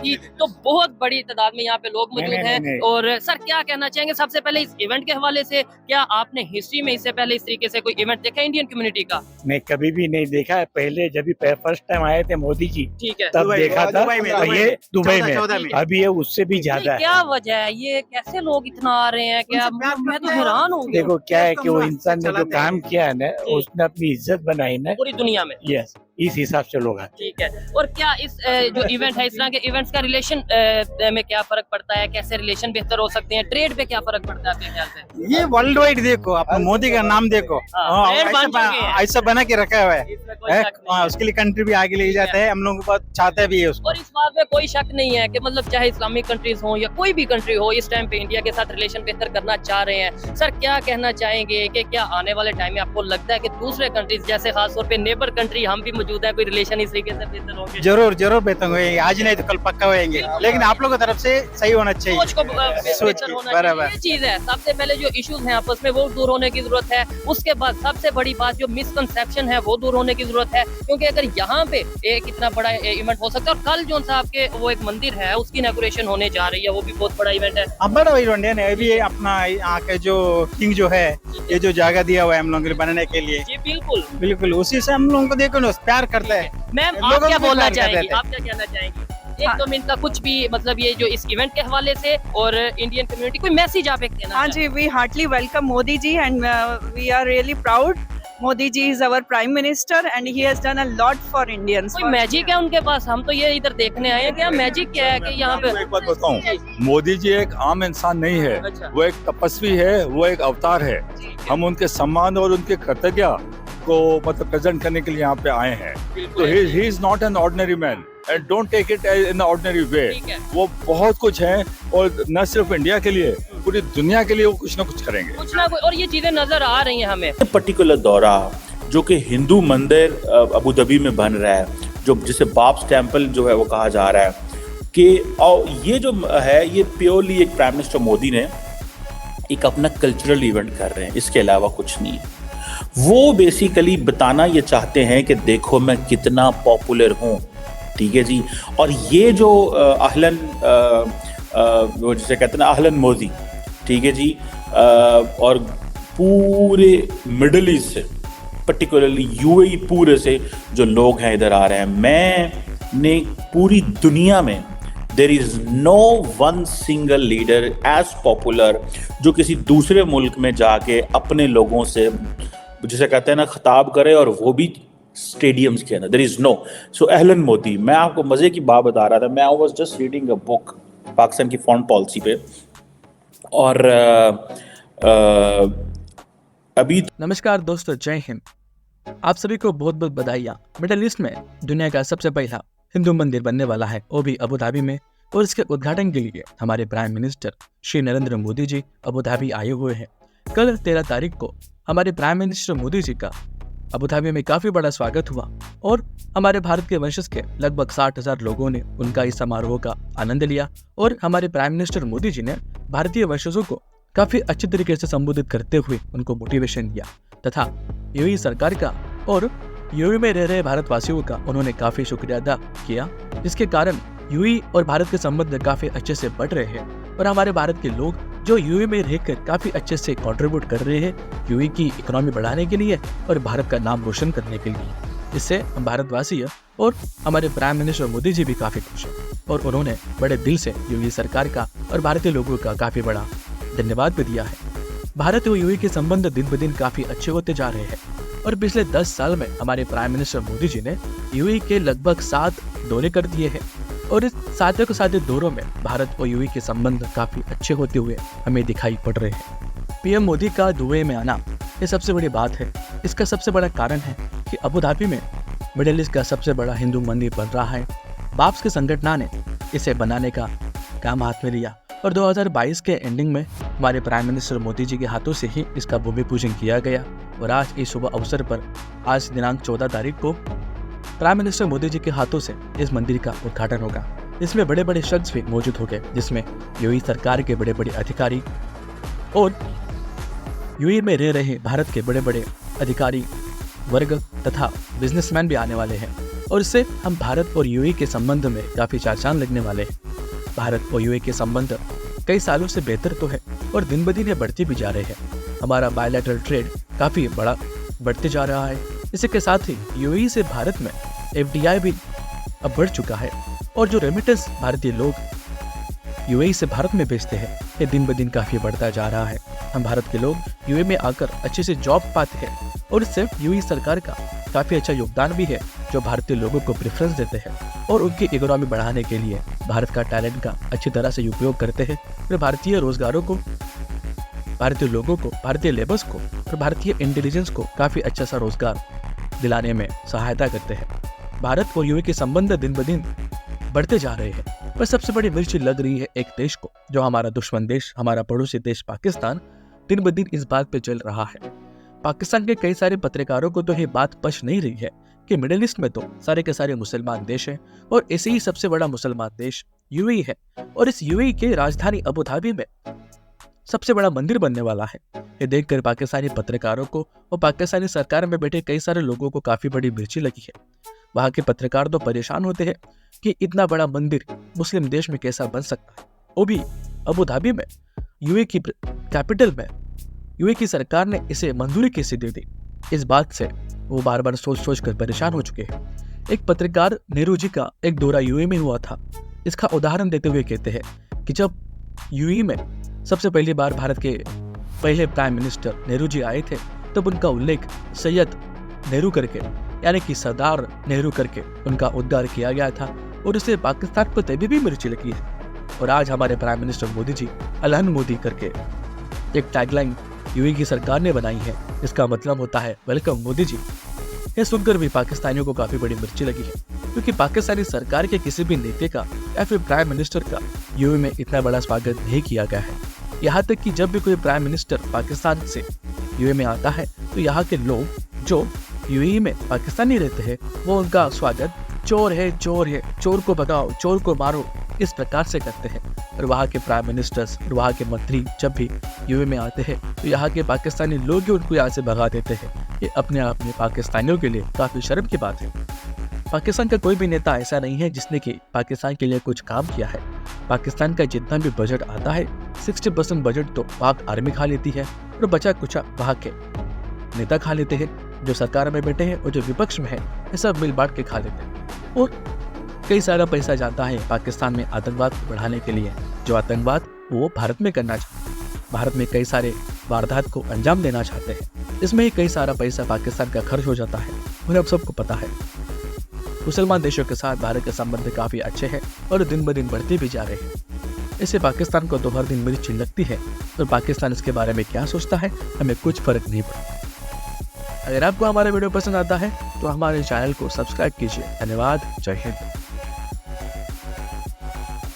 थी, तो बहुत बड़ी तादाद में यहाँ पे लोग मौजूद हैं। और सर क्या कहना चाहेंगे सबसे पहले इस इवेंट के हवाले से, क्या आपने हिस्ट्री में इससे पहले इस तरीके से कोई इवेंट देखा इंडियन कम्युनिटी का? मैं कभी भी नहीं देखा है। पहले जब फर्स्ट टाइम आए थे मोदी जी, ठीक है, तब देखा था। ये दुबई में, अभी ये उससे भी ज्यादा है। क्या वजह है, ये कैसे लोग इतना आ रहे हैं? क्या मैं तो हैरान हूँ। देखो क्या है कि वो इंसान ने जो काम किया है ना, उसने अपनी इज्जत बनाई ना पूरी दुनिया में। यस, इस हिसाब से लोग आते। ठीक है, और क्या इस जो इवेंट है, इस तरह के इवेंट्स का रिलेशन में क्या फर्क पड़ता है? कैसे रिलेशन बेहतर हो सकते हैं? ट्रेड पे क्या फर्क पड़ता है आपके ख्याल से? ये वर्ल्ड वाइड देखो, आप मोदी का नाम देखो, ऐसा बना के रखा हुआ है, उसके लिए कंट्री भी आगे ले जाता है, हम लोग बहुत चाहते भी है उसको। और इस बात में कोई शक नहीं है कि मतलब चाहे इस्लामिक कंट्रीज हो या कोई भी कंट्री हो, इस टाइम पे इंडिया के साथ रिलेशन बेहतर करना चाह रहे हैं। सर क्या कहना चाहेंगे कि क्या आने वाले टाइम में आपको लगता है कि दूसरे कंट्रीज जैसे खासतौर पे नेबर कंट्री हम भी मौजूद है, कोई रिलेशन इस तरीके से बेहतर होंगे? जरूर जरूर बेहतर होंगे, आज नहीं तो कल पक्का होंगे, लेकिन आप लोगों की तरफ से सही होना चाहिए, सोच को बेहतर होना चाहिए। ये चीज है, सबसे पहले जो इश्यूज हैं आपस में वो दूर होने की जरूरत है। उसके बाद सबसे बड़ी बात जो मिसकंसेप्शन है वो दूर होने की जरूरत है, क्योंकि अगर यहाँ पे एक इतना बड़ा इवेंट हो सकता है, और कल जो सा आपके वो एक मंदिर है उसकी इनॉग्रेशन होने जा रही है, वो भी बहुत बड़ा इवेंट है। अब बड़ा इवेंट है, अभी अपना यहाँ के जो किंग जो है, ये जो जगह दिया हुआ है हम लोगों को बनाने के लिए, जी बिल्कुल बिल्कुल उसी से हम लोगों को देखो ना प्यार करता है। मैम आप क्या बोलना चाहेंगी, आप क्या कहना चाहेंगी? एक दो मिनट का कुछ भी, मतलब ये जो इस इवेंट के हवाले से और इंडियन कम्युनिटी, कोई मैसेज आप एक देना? हाँ जी, we heartly welcome Modi ji and we are really proud. Modi ji is our prime minister and he has done a lot for Indians. कोई मैजिक है उनके पास? हम तो ये इधर देखने आए हैं, क्या मैजिक क्या है कि यहाँ पे? एक बात बताऊं, मोदी जी एक आम इंसान नहीं है। अच्छा। वो एक तपस्वी है, वो एक अवतार है। हम उनके सम्मान और उनके कृतज्ञता को मतलब प्रेजेंट करने के लिए यहाँ पे आए हैं। तो he is not an ordinary man and don't take it in ordinary way. वो बहुत कुछ है, और न सिर्फ इंडिया के लिए, पूरी दुनिया के लिए वो कुछ ना कुछ करेंगे, कुछ ना कुछ, और ये चीजें नजर आ रही हैं हमें। पर्टिकुलर दौरा जो कि हिंदू मंदिर अबू धाबी में बन रहा है, जो जिसे बाब्स टेम्पल जो है वो कहा जा रहा है, कि और ये जो है ये प्योरली एक प्राइम मिनिस्टर मोदी ने एक अपना कल्चरल इवेंट कर रहे हैं, इसके अलावा कुछ नहीं है। वो बेसिकली बताना ये चाहते हैं कि देखो मैं कितना पॉपुलर हूँ, ठीक है जी। और ये जो अहलन वो जिसे कहते हैं ना अहलन मोदी, ठीक है जी, और पूरे मिडल ईस्ट से, पर्टिकुलरली यूएई पूरे से जो लोग हैं इधर आ रहे हैं। मैंने पूरी दुनिया में there is no one single leader as popular जो किसी दूसरे मुल्क में जाके अपने लोगों से जिसे कहते हैं ना खिताब करे, और वो भी स्टेडियम्स के अंदर। There is no. सो अहलन मोदी, मैं आपको मजे की बात बता रहा था, मैं I was just reading a book Pakistan की फॉरेन पॉलिसी पे, और अभी नमस्कार दोस्तों, जय हिंद। आप सभी को बहुत बहुत बधाइयाँ। मिडिल ईस्ट में दुनिया का सबसे पहला हिंदू मंदिर बनने वाला है, वो भी अबू धाबी में, और इसके उद्घाटन के लिए हमारे prime minister Shri Narendra Modi ji Abu Dhabi आए हुए हैं। कल 13 तारीख को हमारे प्राइम मिनिस्टर मोदी जी का अबू धाबी में काफी बड़ा स्वागत हुआ, और हमारे भारत के वंशज के लगभग 60,000 लोगों ने उनका इस समारोह का आनंद लिया। और हमारे प्राइम मिनिस्टर मोदी जी ने भारतीय वंशजों को काफी अच्छे तरीके से संबोधित करते हुए उनको मोटिवेशन दिया, तथा यूएई सरकार का और यूएई में रह रहे भारतवासियों का उन्होंने काफी शुक्रिया अदा किया, जिसके कारण यूएई और भारत के संबंध काफी अच्छे से बढ़ रहे हैं। और हमारे भारत के लोग जो यूएई में रहकर काफी अच्छे से कंट्रीब्यूट कर रहे हैं यूएई की इकोनॉमी बढ़ाने के लिए और भारत का नाम रोशन करने के लिए। इससे हम भारतवासी और हमारे प्राइम मिनिस्टर मोदी जी भी काफी खुश हैं, और उन्होंने बड़े दिल से यूएई सरकार का और भारतीय लोगों का काफी बड़ा धन्यवाद भी दिया है। भारत और यूएई के संबंध दिन ब दिन काफी अच्छे होते जा रहे हैं, और पिछले 10 साल में हमारे प्राइम मिनिस्टर मोदी जी ने यूएई के लगभग 7 दौरे कर दिए हैं, और इस साथ के साथ दौरों में भारत और यूएई के संबंध काफी अच्छे होते हुए हमें दिखाई पड़ रहे हैं। पीएम मोदी का दुबई में आना ये सबसे बड़ी बात है। इसका सबसे बड़ा कारण है कि अबू धाबी में मिडिल ईस्ट का सबसे बड़ा हिंदू मंदिर बन रहा है। बाब्स के संगठन ने इसे बनाने का काम हाथ में लिया, और 2022 के एंडिंग में हमारे प्राइम मिनिस्टर मोदी जी के हाथों से ही इसका भूमि पूजन किया गया। और आज इस शुभ अवसर पर, आज दिनांक 14 तारीख को प्राइम मिनिस्टर मोदी जी के हाथों से इस मंदिर का उद्घाटन होगा। इसमें बड़े बड़े शख्स भी मौजूद होंगे, जिसमें यूएई सरकार के बड़े बड़े अधिकारी और यूएई में रह रहे भारत के बड़े बड़े अधिकारी वर्ग तथा बिजनेसमैन भी आने वाले हैं। और इससे हम भारत और यूएई के संबंध में काफी चार चांद लगने वाले हैं। भारत और यूएई के संबंध कई सालों से बेहतर तो है और दिन ब दिन ये बढ़ते भी जा रहे हैं। हमारा बायलैटरल ट्रेड काफी बड़ा बढ़ते जा रहा है। इसी के साथ ही यूएई से भारत में एफडीआई भी अब बढ़ चुका है और जो रेमिटेंस भारतीय लोग यूएई से भारत में भेजते हैं ये दिन ब दिन काफी बढ़ता जा रहा है। हम भारत के लोग यूएई में आकर अच्छे से जॉब पाते हैं और इससे यूएई सरकार का काफी अच्छा योगदान भी है जो भारतीय लोगों को प्रेफरेंस देते हैं और उनकी इकोनॉमी बढ़ाने के लिए भारत का टैलेंट का अच्छी तरह से उपयोग करते हैं और भारतीय रोजगारों को, भारतीय लोगों को, भारतीय लेबर्स को और भारतीय इंटेलिजेंस को काफी अच्छा सा रोजगार दिलाने में सहायता करते हैं। भारत और यूएई के संबंध दिन ब दिन बढ़ते जा रहे हैं पर सबसे बड़ी मिर्ची लग रही है एक देश को जो हमारा दुश्मन देश, हमारा पड़ोसी देश पाकिस्तान दिन ब दिन इस बात पे चल रहा है। पाकिस्तान के कई सारे पत्रकारों को तो ये बात पच नहीं रही है कि मिडिल ईस्ट में तो सारे के सारे मुसलमान देश हैं और ऐसे ही सबसे बड़ा मुसलमान देश यूएई है और इस यूएई के राजधानी अबू धाबी में सबसे बड़ा मंदिर बनने वाला है। ये देखकर पाकिस्तानी पत्रकारों को और पाकिस्तानी सरकार में बैठे कई सारे लोगों को काफी बड़ी मिर्ची लगी है। वहाँ के पत्रकार तो परेशान होते हैं कि इतना बड़ा मंदिर मुस्लिम देश में कैसा बन सकता है, वो भी अबू धाबी में, यूएई की कैपिटल में। यूएई की सरकार ने इसे मंजूरी कैसे दे दी, इस बात से वो बार बार सोच कर परेशान हो चुके हैं। एक पत्रकार नेहरू जी का एक दौरा यूएई में हुआ था। इसका उदाहरण देते हुए कहते हैं कि जब यूएई में सबसे पहली बार भारत के पहले प्राइम मिनिस्टर नेहरू जी आए थे तब उनका उल्लेख सैयद नेहरू करके यानी कि सरदार नेहरू करके उनका उद्गार किया गया था और इसे पाकिस्तान को तभी भी मिर्ची लगी है। और आज हमारे प्राइम मिनिस्टर मोदी जी अलहन मोदी करके एक टैगलाइन यूएई की सरकार ने बनाई है। इसका मतलब होता है वेलकम मोदी जी। यह सुनकर भी पाकिस्तानियों को काफी बड़ी मिर्ची लगी है क्योंकि पाकिस्तानी सरकार के किसी भी नेता का या फिर प्राइम मिनिस्टर का यूएई में इतना बड़ा स्वागत नहीं किया गया है। यहाँ तक कि जब भी कोई प्राइम मिनिस्टर पाकिस्तान से यूएई में आता है तो यहाँ के लोग जो यूएई में पाकिस्तानी रहते हैं वो उनका स्वागत चोर है, चोर को भगाओ, चोर को मारो, इस प्रकार से करते हैं। और वहाँ के प्राइम मिनिस्टर्स और वहाँ के मंत्री जब भी यूएई में आते हैं तो यहाँ के पाकिस्तानी लोग ही उनको यहाँ से भगा देते हैं। ये अपने आप में पाकिस्तानियों के लिए काफी शर्म की बात है। पाकिस्तान का कोई भी नेता ऐसा नहीं है जिसने कि पाकिस्तान के लिए कुछ काम किया है। पाकिस्तान का जितना भी बजट आता है 60% बजट तो पाक आर्मी खा लेती है और बचा कुछ वहाँ के नेता खा लेते हैं, जो सरकार में बैठे हैं और जो विपक्ष में है ये सब मिल बांट के खा लेते हैं। और कई सारा पैसा जाता है पाकिस्तान में आतंकवाद को बढ़ाने के लिए, जो आतंकवाद वो भारत में करना चाहते हैं, भारत में कई सारे वारदात को अंजाम देना चाहते हैं। इसमें ही कई सारा पैसा पाकिस्तान का खर्च हो जाता है और अब सबको पता है। मुसलमान देशों के साथ भारत के संबंध काफी अच्छे हैं और दिन ब दिन बढ़ते भी जा रहे हैं। इससे पाकिस्तान को तो हर दिन मिर्ची लगती है और पाकिस्तान इसके बारे में क्या सोचता है हमें कुछ फर्क नहीं पड़ता। अगर आपको हमारा वीडियो पसंद आता है तो हमारे चैनल को सब्सक्राइब कीजिए। धन्यवाद। जय हिंद।